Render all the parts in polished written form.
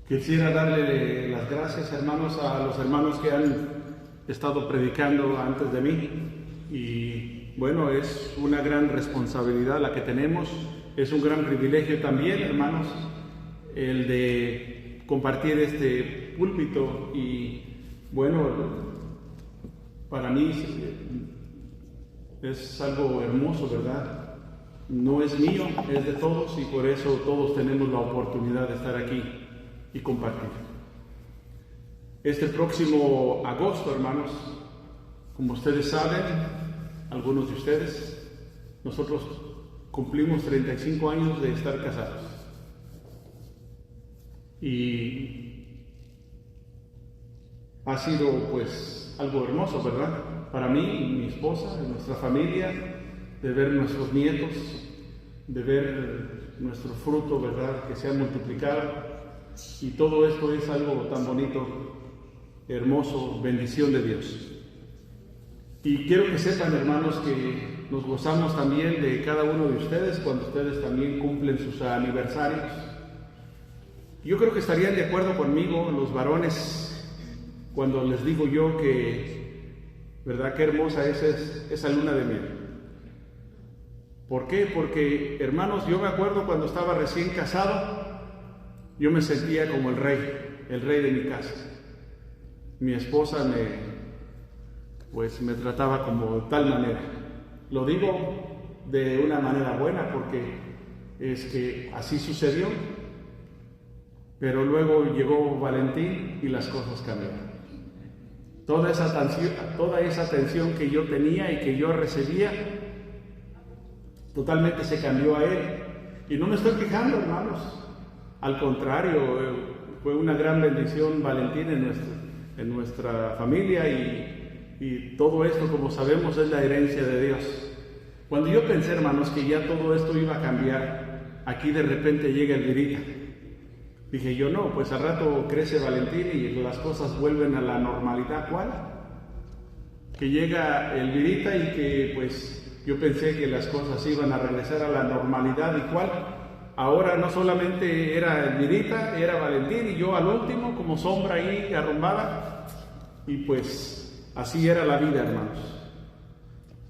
Quisiera darle las gracias, hermanos, a los hermanos que han estado predicando antes de mí. Y bueno, es una gran responsabilidad la que tenemos. Es un gran privilegio también, hermanos, el de compartir este púlpito. Y bueno, para mí es algo hermoso, ¿verdad? No es mío, es de todos, y por eso todos tenemos la oportunidad de estar aquí y compartir. Este próximo agosto, hermanos, como ustedes saben, algunos de ustedes, nosotros cumplimos 35 años de estar casados. Y ha sido pues algo hermoso, ¿verdad? Para mí y mi esposa, nuestra familia, de ver nuestros nietos, de ver nuestro fruto, ¿verdad?, que se ha multiplicado. Y todo esto es algo tan bonito, hermoso, bendición de Dios. Y quiero que sepan, hermanos, que nos gozamos también de cada uno de ustedes cuando ustedes también cumplen sus aniversarios. Yo creo que estarían de acuerdo conmigo los varones cuando les digo yo que, ¿verdad?, qué hermosa es esa luna de miel. ¿Por qué? Porque, hermanos, yo me acuerdo cuando estaba recién casado, yo me sentía como el rey de mi casa. Mi esposa me trataba como de tal manera. Lo digo de una manera buena porque es que así sucedió. Pero luego llegó Valentín y las cosas cambiaron. Toda esa atención que yo tenía y que yo recibía, totalmente se cambió a él. Y no me estoy quejando, hermanos. Al contrario, fue una gran bendición Valentín en nuestra familia, y todo esto, como sabemos, es la herencia de Dios. Cuando yo pensé, hermanos, que ya todo esto iba a cambiar, aquí de repente llega el Virita. Dije yo, no, pues al rato crece Valentín y las cosas vuelven a la normalidad. ¿Cuál? Que llega el Virita y que pues yo pensé que las cosas iban a regresar a la normalidad. ¿Y cuál? Ahora no solamente era el Virita, era Valentín y yo al último como sombra ahí arrumbada. Y pues así era la vida, hermanos.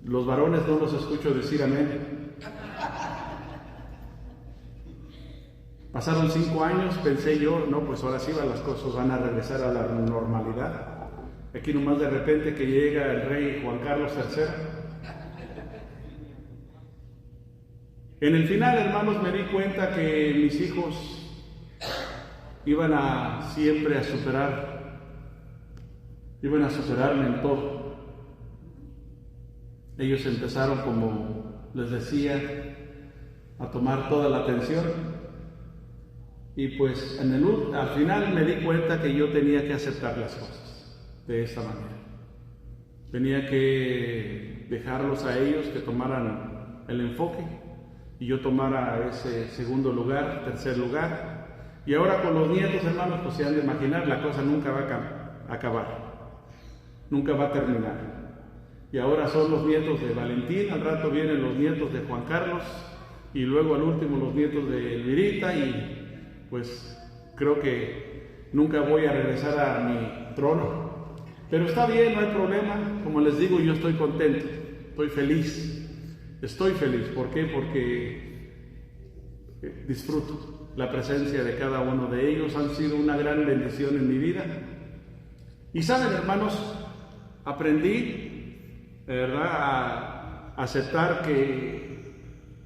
Los varones no los escucho decir amén. Pasaron 5 años, pensé yo, no, pues ahora sí las cosas van a regresar a la normalidad. Aquí nomás de repente que llega el rey Juan Carlos III. En el final, hermanos, me di cuenta que mis hijos iban siempre a superarme en todo. Ellos empezaron, como les decía, a tomar toda la atención, y pues al final me di cuenta que yo tenía que aceptar las cosas de esta manera. Tenía que dejarlos a ellos que tomaran el enfoque, y yo tomara ese segundo lugar, tercer lugar. Y ahora con los nietos, hermanos, pues se han de imaginar, la cosa nunca va a acabar, nunca va a terminar. Y ahora son los nietos de Valentín, al rato vienen los nietos de Juan Carlos, y luego al último los nietos de Elvirita, y pues creo que nunca voy a regresar a mi trono. Pero está bien, no hay problema. Como les digo, yo estoy contento, estoy feliz. Estoy feliz. ¿Por qué? Porque disfruto la presencia de cada uno de ellos. Han sido una gran bendición en mi vida. Y saben, hermanos, aprendí, ¿verdad?, a aceptar que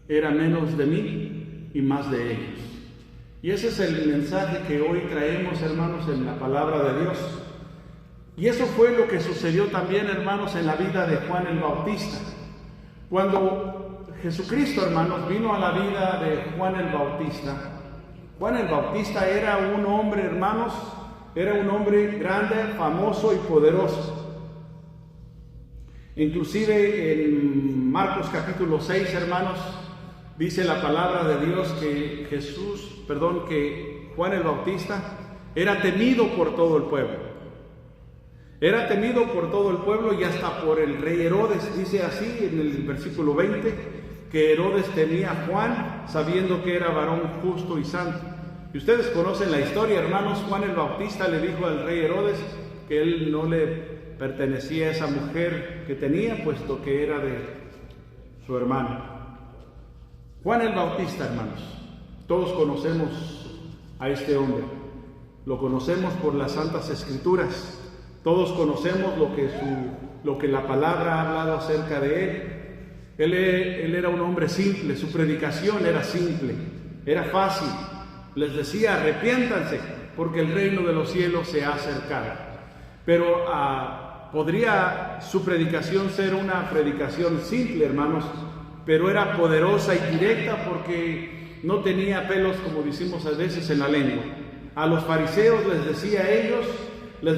era menos de mí y más de ellos. Y ese es el mensaje que hoy traemos, hermanos, en la palabra de Dios. Y eso fue lo que sucedió también, hermanos, en la vida de Juan el Bautista. Cuando Jesucristo, hermanos, vino a la vida de Juan el Bautista era un hombre, hermanos, era un hombre grande, famoso y poderoso. Inclusive en Marcos capítulo 6, hermanos, dice la palabra de Dios que que Juan el Bautista era temido por todo el pueblo. Era temido por todo el pueblo y hasta por el rey Herodes. Dice así en el versículo 20, que Herodes temía a Juan, sabiendo que era varón justo y santo, Y ustedes conocen la historia, hermanos. Juan el Bautista le dijo al rey Herodes que él no le pertenecía a esa mujer que tenía, puesto que era de su hermano. Juan el Bautista, hermanos, todos conocemos a este hombre. Lo conocemos por las Santas Escrituras. Todos conocemos lo que la palabra ha hablado acerca de él. Él era un hombre simple, su predicación era simple, era fácil. Les decía: arrepiéntanse, porque el reino de los cielos se ha acercado. Pero podría su predicación ser una predicación simple, hermanos, pero era poderosa y directa, porque no tenía pelos, como decimos a veces, en la lengua. A los fariseos les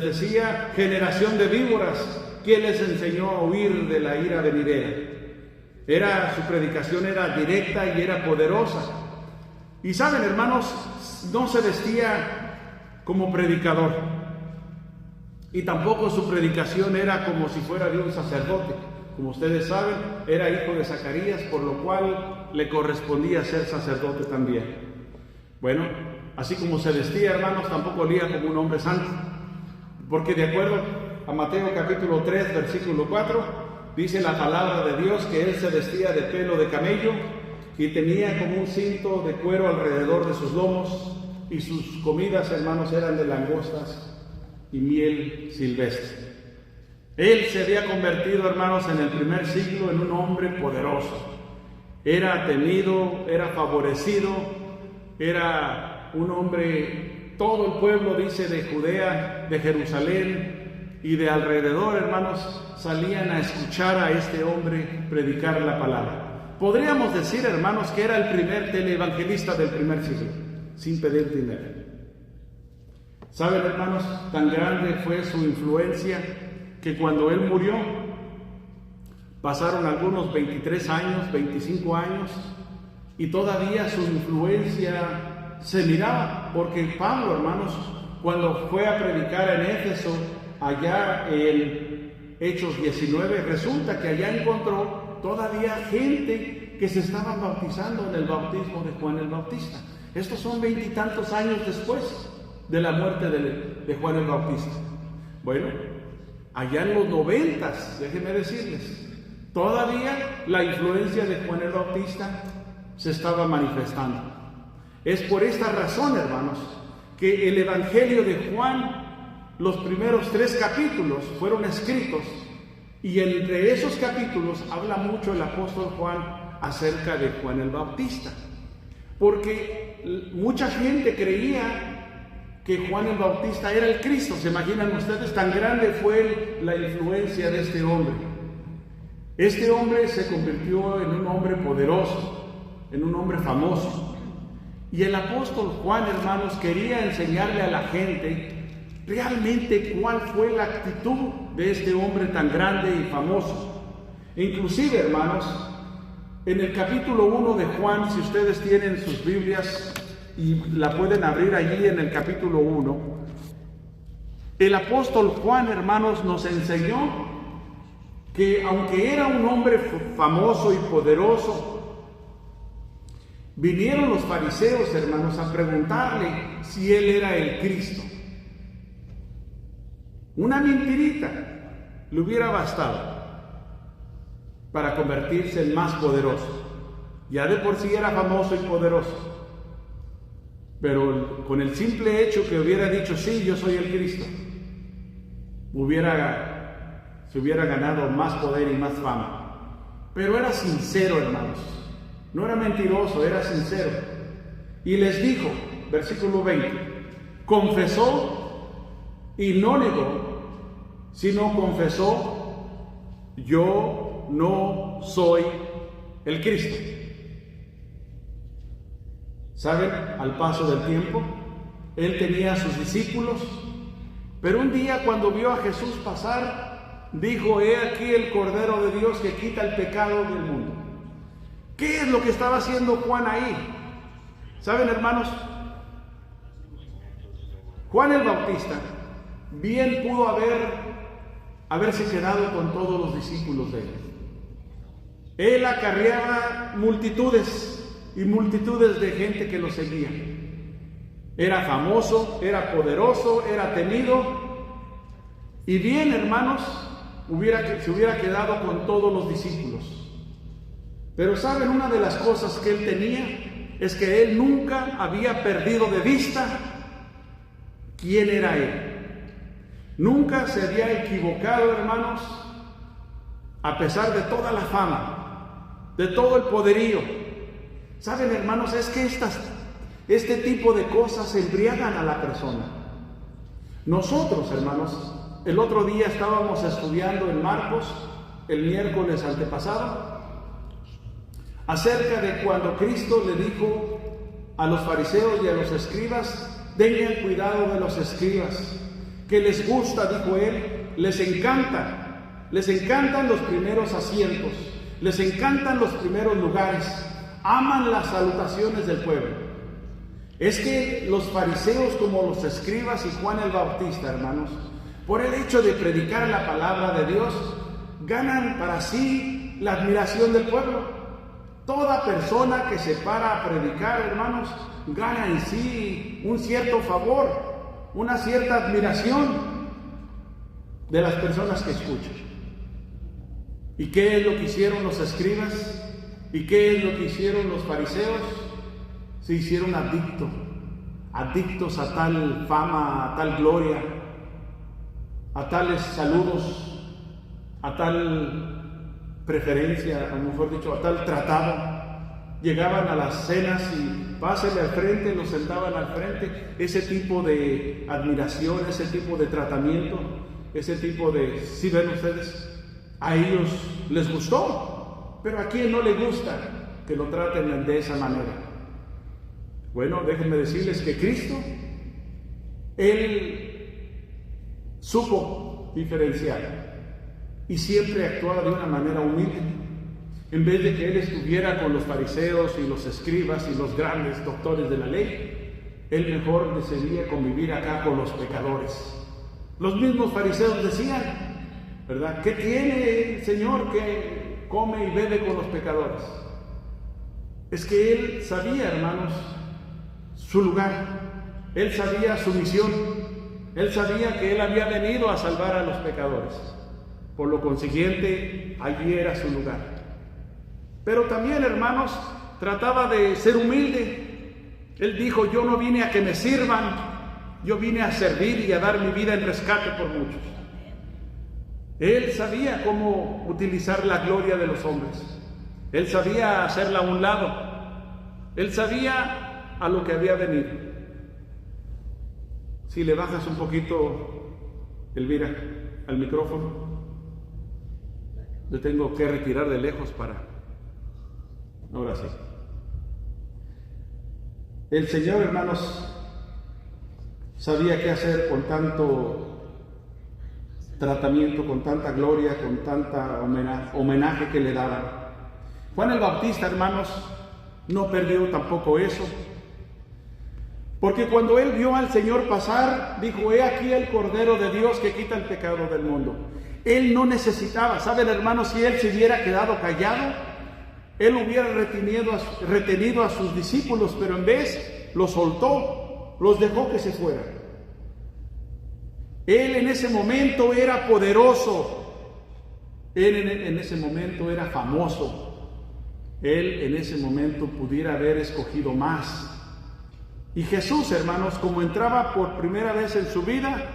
decía: generación de víboras, ¿quién les enseñó a huir de la ira venidera? Su predicación era directa y era poderosa. Y saben, hermanos, no se vestía como predicador, y tampoco su predicación era como si fuera de un sacerdote. Como ustedes saben, era hijo de Zacarías, por lo cual le correspondía ser sacerdote también. Bueno, así como se vestía, hermanos, tampoco olía como un hombre santo, porque de acuerdo a Mateo capítulo 3, versículo 4, dice la palabra de Dios que él se vestía de pelo de camello y tenía como un cinto de cuero alrededor de sus lomos, y sus comidas, hermanos, eran de langostas y miel silvestre. Él se había convertido, hermanos, en el primer siglo en un hombre poderoso. Era temido, era favorecido, era un hombre, todo el pueblo, dice, de Judea, de Jerusalén y de alrededor, hermanos, salían a escuchar a este hombre predicar la palabra. Podríamos decir, hermanos, que era el primer teleevangelista del primer siglo, sin pedir dinero. ¿Saben, hermanos? Tan grande fue su influencia que cuando él murió, pasaron algunos 23 años, 25 años, y todavía su influencia se miraba, porque Pablo, hermanos, cuando fue a predicar en Éfeso, allá en Hechos 19, resulta que allá encontró todavía gente que se estaban bautizando en el bautismo de Juan el Bautista. Estos son 20 y tantos años después de la muerte de Juan el Bautista. Bueno, allá en los 90, déjenme decirles, todavía la influencia de Juan el Bautista se estaba manifestando. Es por esta razón, hermanos, que el Evangelio de Juan, los primeros 3 capítulos fueron escritos, y entre esos capítulos habla mucho el apóstol Juan acerca de Juan el Bautista, porque mucha gente creía que Juan el Bautista era el Cristo. ¿Se imaginan ustedes? Tan grande fue la influencia de este hombre. Este hombre se convirtió en un hombre poderoso, en un hombre famoso. Y el apóstol Juan, hermanos, quería enseñarle a la gente realmente cuál fue la actitud de este hombre tan grande y famoso. Inclusive, hermanos, en el capítulo 1 de Juan, si ustedes tienen sus Biblias y la pueden abrir allí en el capítulo 1, el apóstol Juan, hermanos, nos enseñó que aunque era un hombre famoso y poderoso, vinieron los fariseos, hermanos, a preguntarle si él era el Cristo. Una mentirita le hubiera bastado para convertirse en más poderoso. Ya de por sí era famoso y poderoso, pero con el simple hecho que hubiera dicho: sí, yo soy el Cristo, se hubiera ganado más poder y más fama. Pero era sincero, hermanos, no era mentiroso, era sincero. Y les dijo, versículo 20, confesó y no negó, sino confesó: yo no soy el Cristo. ¿Saben? Al paso del tiempo, él tenía a sus discípulos, pero un día cuando vio a Jesús pasar, dijo: he aquí el Cordero de Dios que quita el pecado del mundo. ¿Qué es lo que estaba haciendo Juan ahí? ¿Saben, hermanos? Juan el Bautista bien pudo haberse quedado con todos los discípulos de él. Él acarreaba multitudes y multitudes de gente que lo seguía. Era famoso, era poderoso, era temido. Y bien, hermanos, se hubiera quedado con todos los discípulos. Pero ¿saben? Una de las cosas que él tenía es que él nunca había perdido de vista quién era él. Nunca se había equivocado, hermanos, a pesar de toda la fama, de todo el poderío. ¿Saben, hermanos? Es que este tipo de cosas embriagan a la persona. Nosotros, hermanos, el otro día estábamos estudiando en Marcos, el miércoles antepasado, acerca de cuando Cristo le dijo a los fariseos y a los escribas: tengan cuidado de los escribas, que les gusta, dijo él, les encantan los primeros asientos, les encantan los primeros lugares, aman las salutaciones del pueblo. Es que los fariseos, como los escribas y Juan el Bautista, hermanos, por el hecho de predicar la palabra de Dios, ganan para sí la admiración del pueblo. Toda persona que se para a predicar, hermanos, gana en sí un cierto favor, una cierta admiración de las personas que escuchan. ¿Y qué es lo que hicieron los escribas? ¿Y qué es lo que hicieron los fariseos? Se hicieron adictos a tal fama, a tal gloria, a tales saludos, a tal preferencia, a lo mejor dicho, a tal tratado. Llegaban a las cenas y pásele al frente, los sentaban al frente. Ese tipo de admiración, ese tipo de tratamiento, ese tipo de, ¿sí ven ustedes? A ellos les gustó, pero ¿a quién no le gusta que lo traten de esa manera? Bueno, déjenme decirles que Cristo, Él supo diferenciar y siempre actuaba de una manera humilde. En vez de que Él estuviera con los fariseos y los escribas y los grandes doctores de la ley, Él mejor decidía convivir acá con los pecadores. Los mismos fariseos decían, ¿verdad? ¿Qué tiene el Señor que come y bebe con los pecadores? Es que Él sabía, hermanos, su lugar. Él sabía su misión. Él sabía que Él había venido a salvar a los pecadores. Por lo consiguiente, allí era su lugar. Pero también, hermanos, trataba de ser humilde. Él dijo: yo no vine a que me sirvan, yo vine a servir y a dar mi vida en rescate por muchos. Él sabía cómo utilizar la gloria de los hombres. Él sabía hacerla a un lado. Él sabía a lo que había venido. Si le bajas un poquito, Elvira, al micrófono. Yo tengo que retirar de lejos para... Ahora sí. El Señor, hermanos, sabía qué hacer con tanto tratamiento, con tanta gloria, con tanta homenaje que le daban. Juan el Bautista, hermanos, no perdió tampoco eso. Porque cuando él vio al Señor pasar, dijo: he aquí el Cordero de Dios que quita el pecado del mundo. Él no necesitaba, ¿saben, hermanos? Si él se hubiera quedado callado, él hubiera retenido a sus discípulos, pero en vez los soltó, los dejó que se fueran. Él en ese momento era poderoso, él en ese momento era famoso, él en ese momento pudiera haber escogido más. Y Jesús, hermanos, como entraba por primera vez en su vida,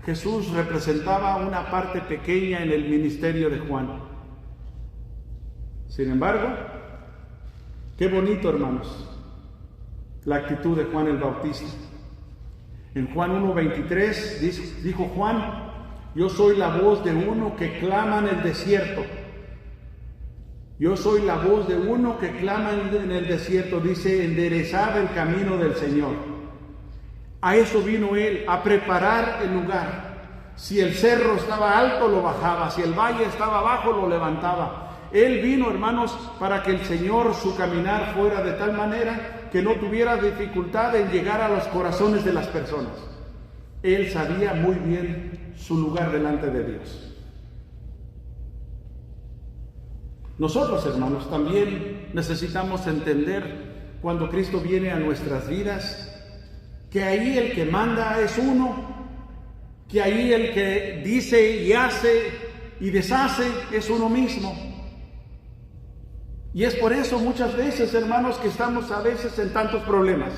Jesús representaba una parte pequeña en el ministerio de Juan. Sin embargo, qué bonito, hermanos, la actitud de Juan el Bautista. En Juan 1:23 dijo Juan: yo soy la voz de uno que clama en el desierto. Yo soy la voz de uno que clama en el desierto, dice: enderezad el camino del Señor. A eso vino Él, a preparar el lugar. Si el cerro estaba alto, lo bajaba. Si el valle estaba bajo, lo levantaba. Él vino, hermanos, para que el Señor, su caminar fuera de tal manera que no tuviera dificultad en llegar a los corazones de las personas. Él sabía muy bien su lugar delante de Dios. Nosotros, hermanos, también necesitamos entender cuando Cristo viene a nuestras vidas, que ahí el que manda es uno, que ahí el que dice y hace y deshace es uno mismo. Y es por eso muchas veces, hermanos, que estamos a veces en tantos problemas.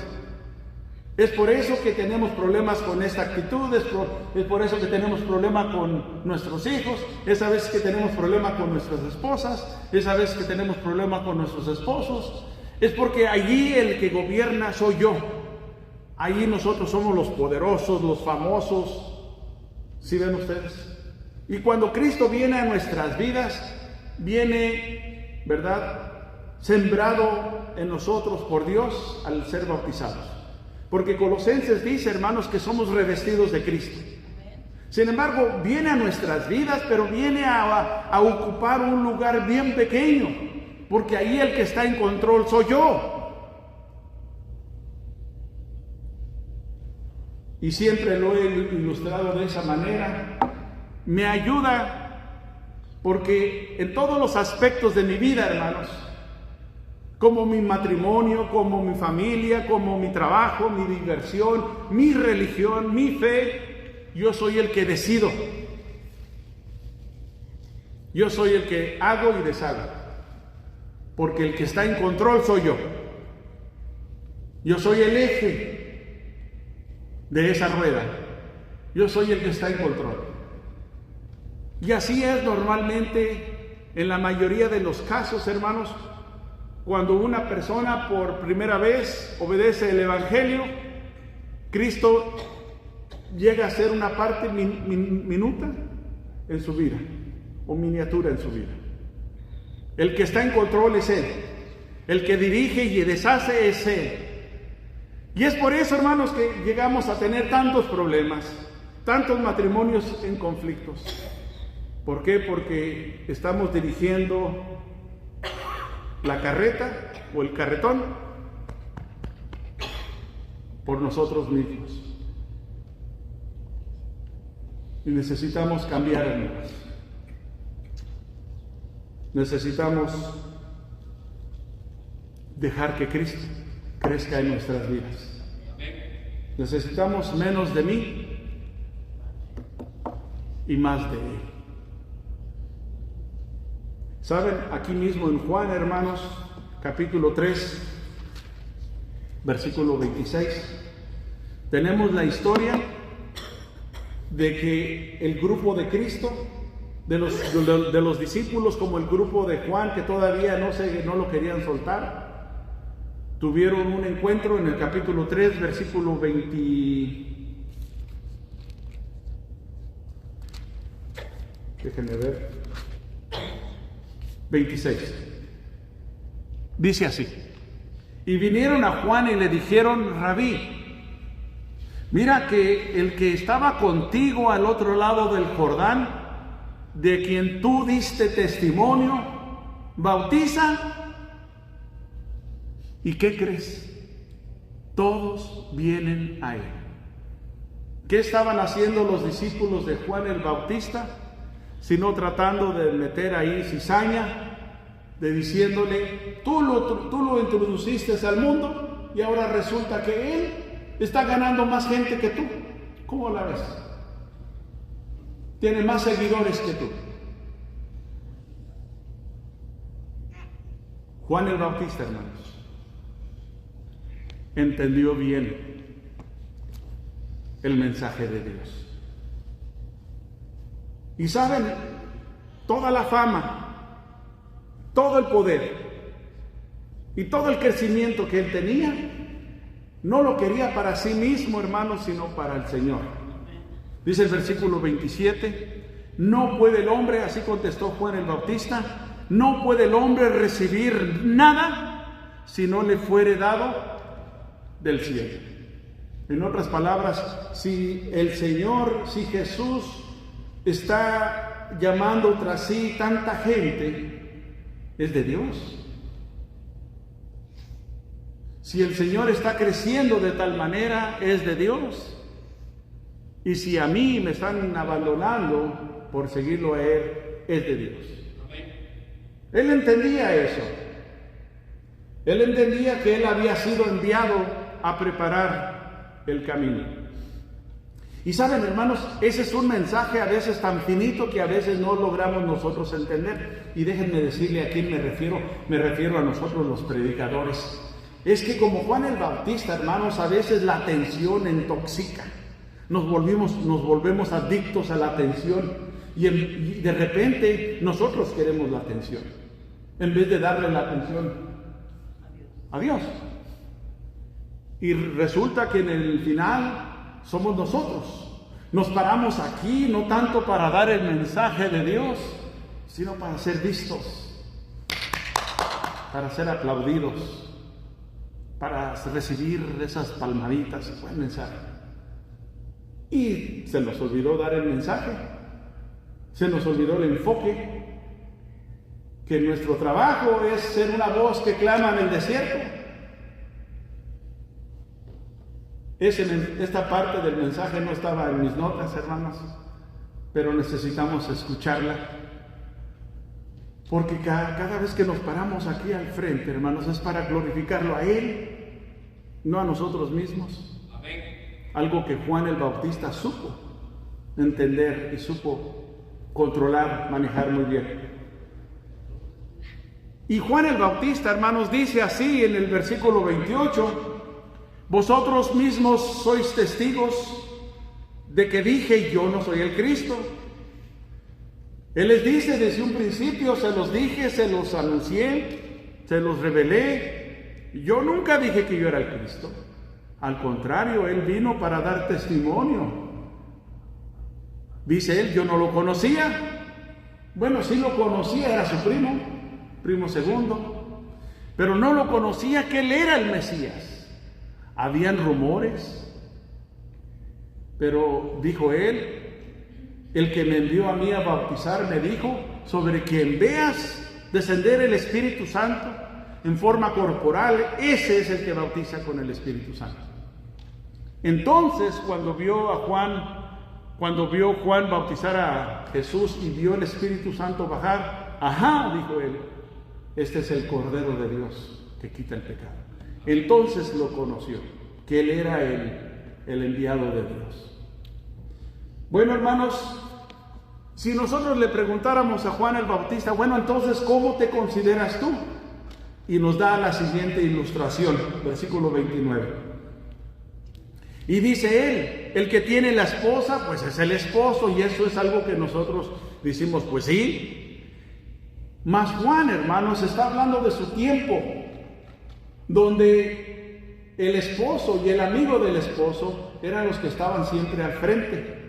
Es por eso que tenemos problemas con esta actitud, es por eso que tenemos problemas con nuestros hijos, es a veces que tenemos problemas con nuestras esposas, es a veces que tenemos problemas con nuestros esposos. Es porque allí el que gobierna soy yo. Allí nosotros somos los poderosos, los famosos. ¿Sí ven ustedes? Y cuando Cristo viene a nuestras vidas, viene, ¿verdad?, sembrado en nosotros por Dios al ser bautizados. Porque Colosenses dice, hermanos, que somos revestidos de Cristo. Sin embargo, viene a nuestras vidas, pero viene a ocupar un lugar bien pequeño, porque ahí el que está en control soy yo. Y siempre lo he ilustrado de esa manera. Me ayuda porque en todos los aspectos de mi vida, hermanos, como mi matrimonio, como mi familia, como mi trabajo, mi diversión, mi religión, mi fe, yo soy el que decido. Yo soy el que hago y deshago. Porque el que está en control soy yo. Yo soy el eje de esa rueda. Yo soy el que está en control. Y así es normalmente en la mayoría de los casos, hermanos. Cuando una persona por primera vez obedece el Evangelio, Cristo llega a ser una parte minuta en su vida, o miniatura en su vida. El que está en control es Él. El que dirige y deshace es Él. Y es por eso, hermanos, que llegamos a tener tantos problemas, tantos matrimonios en conflictos. ¿Por qué? Porque estamos dirigiendo la carreta o el carretón por nosotros mismos. Y necesitamos cambiar, hermanos. Necesitamos dejar que Cristo crezca en nuestras vidas. Necesitamos menos de mí y más de Él. ¿Saben? Aquí mismo en Juan, hermanos, capítulo 3, versículo 26, tenemos la historia de que el grupo de Cristo, de los discípulos, como el grupo de Juan, que todavía no lo querían soltar, tuvieron un encuentro en el capítulo 3, versículo 26. Dice así: y vinieron a Juan y le dijeron: Rabí, mira que el que estaba contigo al otro lado del Jordán, de quien tú diste testimonio, bautiza. ¿Y qué crees? Todos vienen a él. ¿Qué estaban haciendo los discípulos de Juan el Bautista? Sino tratando de meter ahí cizaña, de diciéndole: tú lo introduciste al mundo y ahora resulta que él está ganando más gente que tú. ¿Cómo la ves? Tiene más seguidores que tú. Juan el Bautista, hermanos, entendió bien el mensaje de Dios. Y saben, toda la fama, todo el poder y todo el crecimiento que él tenía, no lo quería para sí mismo, hermanos, sino para el Señor. Dice el versículo 27, no puede el hombre, así contestó Juan el Bautista, no puede el hombre recibir nada si no le fuere dado del cielo. En otras palabras, si el Señor, si Jesús está llamando tras sí tanta gente, es de Dios. Si el Señor está creciendo de tal manera, es de Dios. Y si a mí me están abandonando por seguirlo a Él, es de Dios. Él entendía eso. Él entendía que Él había sido enviado a preparar el camino. Y saben, hermanos, ese es un mensaje a veces tan finito que a veces no logramos nosotros entender. Y déjenme decirle a quién me refiero a nosotros los predicadores. Es que como Juan el Bautista, hermanos, a veces la atención intoxica. Nos volvemos adictos a la atención y de repente nosotros queremos la atención en vez de darle la atención a Dios. Y resulta que en el final somos nosotros. Nos paramos aquí no tanto para dar el mensaje de Dios, sino para ser vistos, para ser aplaudidos, para recibir esas palmaditas, buen mensaje. Y se nos olvidó dar el mensaje, se nos olvidó el enfoque, que nuestro trabajo es ser una voz que clama en el desierto. Esta parte del mensaje no estaba en mis notas, hermanos, pero necesitamos escucharla, porque cada vez que nos paramos aquí al frente, hermanos, es para glorificarlo a Él, no a nosotros mismos. Amén. Algo que Juan el Bautista supo entender y supo controlar, manejar muy bien. Y Juan el Bautista, hermanos, dice así en el versículo 28, vosotros mismos sois testigos de que dije yo no soy el Cristo. Él les dice desde un principio, se los dije, se los anuncié, se los revelé. Yo nunca dije que yo era el Cristo. Al contrario, Él vino para dar testimonio. Dice Él, yo no lo conocía. Bueno, sí lo conocía, era su primo segundo. Pero no lo conocía que Él era el Mesías. Habían rumores. Pero dijo Él, el que me envió a mí a bautizar me dijo, sobre quien veas descender el Espíritu Santo en forma corporal, ese es el que bautiza con el Espíritu Santo. Entonces, cuando vio Juan bautizar a Jesús y vio el Espíritu Santo bajar, ajá, dijo él, este es el Cordero de Dios que quita el pecado. Entonces lo conoció, que él era el enviado de Dios. Bueno, hermanos, si nosotros le preguntáramos a Juan el Bautista, bueno, entonces, ¿cómo te consideras tú? Y nos da la siguiente ilustración, versículo 29. Y dice él, el que tiene la esposa, pues es el esposo, y eso es algo que nosotros decimos, pues sí. Mas Juan, hermanos, está hablando de su tiempo, donde el esposo y el amigo del esposo eran los que estaban siempre al frente.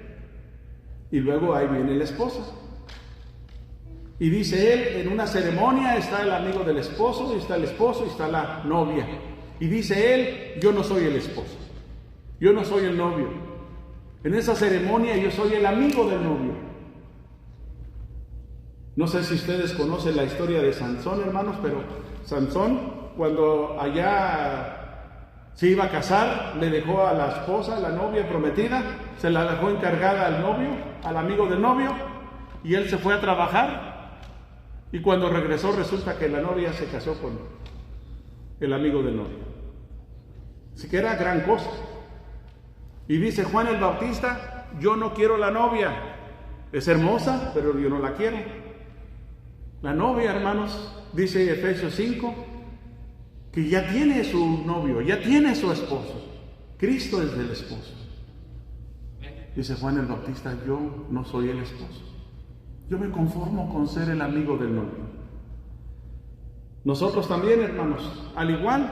Y luego ahí viene la esposa. Y dice él, en una ceremonia está el amigo del esposo, y está el esposo, y está la novia. Y dice él, yo no soy el esposo, yo no soy el novio. En esa ceremonia yo soy el amigo del novio. No sé si ustedes conocen la historia de Sansón, hermanos, pero Sansón, cuando allá se iba a casar, le dejó a la esposa, la novia prometida, se la dejó encargada al novio, al amigo del novio, y él se fue a trabajar, y cuando regresó resulta que la novia se casó con el amigo del novio. Así que era gran cosa. Y dice Juan el Bautista, yo no quiero la novia, es hermosa, pero yo no la quiero. La novia, hermanos, dice Efesios 5, que ya tiene su novio, ya tiene su esposo. Cristo es el esposo. Dice Juan el Bautista, yo no soy el esposo. Yo me conformo con ser el amigo del novio. Nosotros también, hermanos, al igual,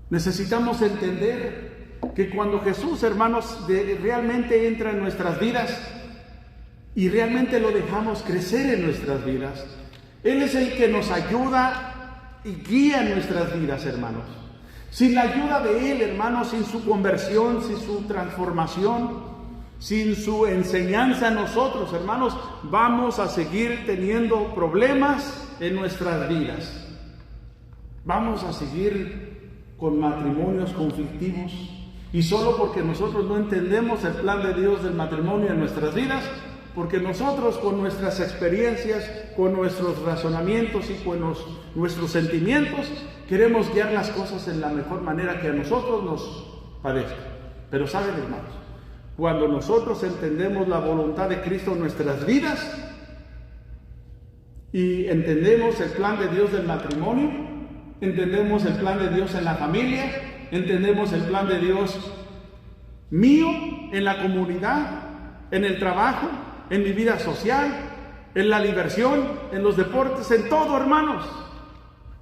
necesitamos entender que cuando Jesús, hermanos, realmente entra en nuestras vidas y realmente lo dejamos crecer en nuestras vidas, Él es el que nos ayuda y guía nuestras vidas, hermanos. Sin la ayuda de Él, hermanos, sin su conversión, sin su transformación, sin su enseñanza a nosotros, hermanos, vamos a seguir teniendo problemas en nuestras vidas. Vamos a seguir con matrimonios conflictivos. Y solo porque nosotros no entendemos el plan de Dios del matrimonio en nuestras vidas, porque nosotros con nuestras experiencias, con nuestros razonamientos y con nuestros sentimientos, queremos guiar las cosas en la mejor manera que a nosotros nos parezca. Pero saben, hermanos, cuando nosotros entendemos la voluntad de Cristo en nuestras vidas y entendemos el plan de Dios del matrimonio, entendemos el plan de Dios en la familia, entendemos el plan de Dios mío en la comunidad, en el trabajo, en mi vida social, en la diversión, en los deportes, en todo, hermanos.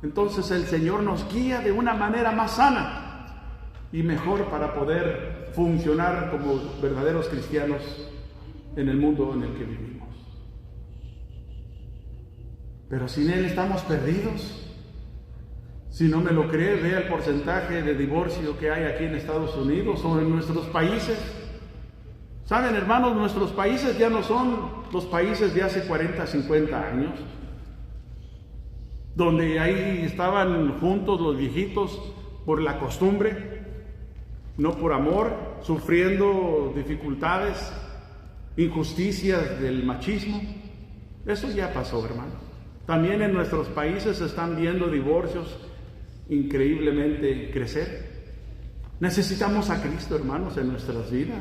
Entonces el Señor nos guía de una manera más sana y mejor para poder funcionar como verdaderos cristianos en el mundo en el que vivimos. Pero sin Él estamos perdidos. Si no me lo cree, vea el porcentaje de divorcio que hay aquí en Estados Unidos o en nuestros países. Saben, hermanos, nuestros países ya no son los países de hace 40, 50 años, donde ahí estaban juntos los viejitos por la costumbre, no por amor, sufriendo dificultades, injusticias del machismo. Eso ya pasó, hermanos. También en nuestros países se están viendo divorcios increíblemente crecer. Necesitamos a Cristo, hermanos, en nuestras vidas.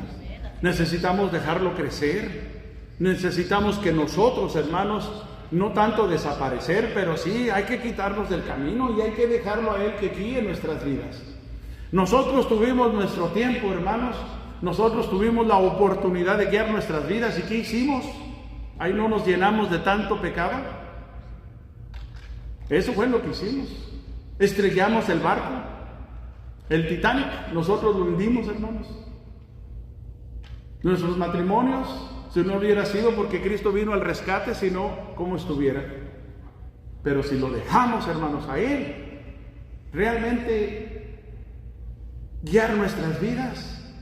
Necesitamos dejarlo crecer. Necesitamos que nosotros, hermanos, no tanto desaparecer, pero sí hay que quitarnos del camino y hay que dejarlo a Él que guíe nuestras vidas. Nosotros tuvimos nuestro tiempo, hermanos. Nosotros tuvimos la oportunidad de guiar nuestras vidas. ¿Y qué hicimos? Ahí no nos llenamos de tanto pecado. Eso fue lo que hicimos. Estrellamos el barco, el Titanic, nosotros lo hundimos, hermanos. Nuestros matrimonios, si no hubiera sido porque Cristo vino al rescate, sino como estuviera. Pero si lo dejamos, hermanos, a Él, realmente guiar nuestras vidas,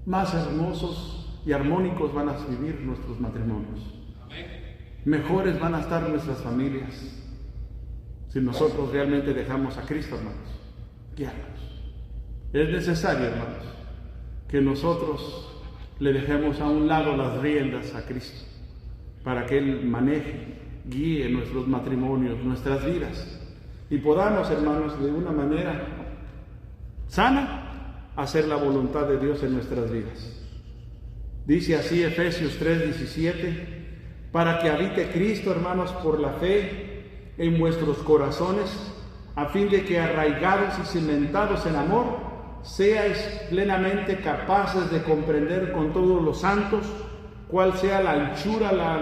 más hermosos y armónicos van a vivir nuestros matrimonios. Mejores van a estar nuestras familias. Si nosotros realmente dejamos a Cristo, hermanos, guiarnos. Es necesario, hermanos, que nosotros le dejemos a un lado las riendas a Cristo, para que Él maneje, guíe nuestros matrimonios, nuestras vidas, y podamos, hermanos, de una manera sana, hacer la voluntad de Dios en nuestras vidas. Dice así Efesios 3:17, para que habite Cristo, hermanos, por la fe, en vuestros corazones, a fin de que arraigados y cimentados en amor, seáis plenamente capaces de comprender con todos los santos cuál sea la anchura, la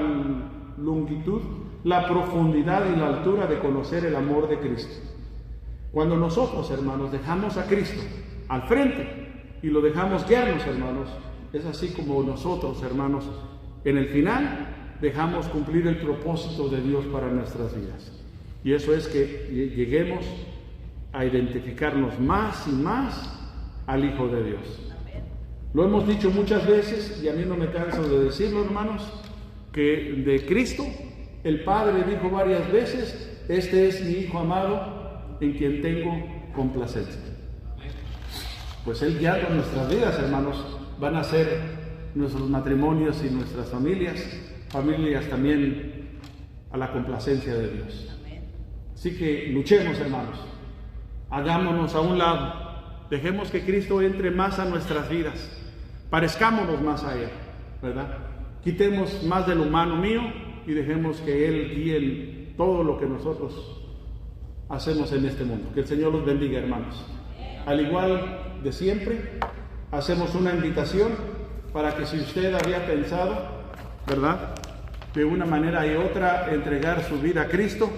longitud, la profundidad y la altura de conocer el amor de Cristo. Cuando nosotros, hermanos, dejamos a Cristo al frente y lo dejamos guiarnos, hermanos, es así como nosotros, hermanos, en el final dejamos cumplir el propósito de Dios para nuestras vidas. Y eso es que lleguemos a identificarnos más y más al Hijo de Dios. Lo hemos dicho muchas veces, y a mí no me canso de decirlo, hermanos, que de Cristo, el Padre dijo varias veces, este es mi Hijo amado, en quien tengo complacencia. Pues Él guiando nuestras vidas, hermanos, van a ser nuestros matrimonios y nuestras familias también a la complacencia de Dios. Así que luchemos, hermanos, hagámonos a un lado, dejemos que Cristo entre más a nuestras vidas, parezcámonos más a Él, ¿verdad? Quitemos más del humano mío y dejemos que Él guíe todo lo que nosotros hacemos en este mundo. Que el Señor los bendiga, hermanos. Al igual de siempre, hacemos una invitación para que si usted había pensado, ¿verdad?, de una manera y otra entregar su vida a Cristo,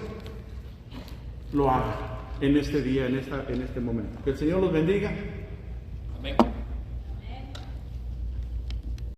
lo haga en este día, en este momento. Que el Señor los bendiga. Amén.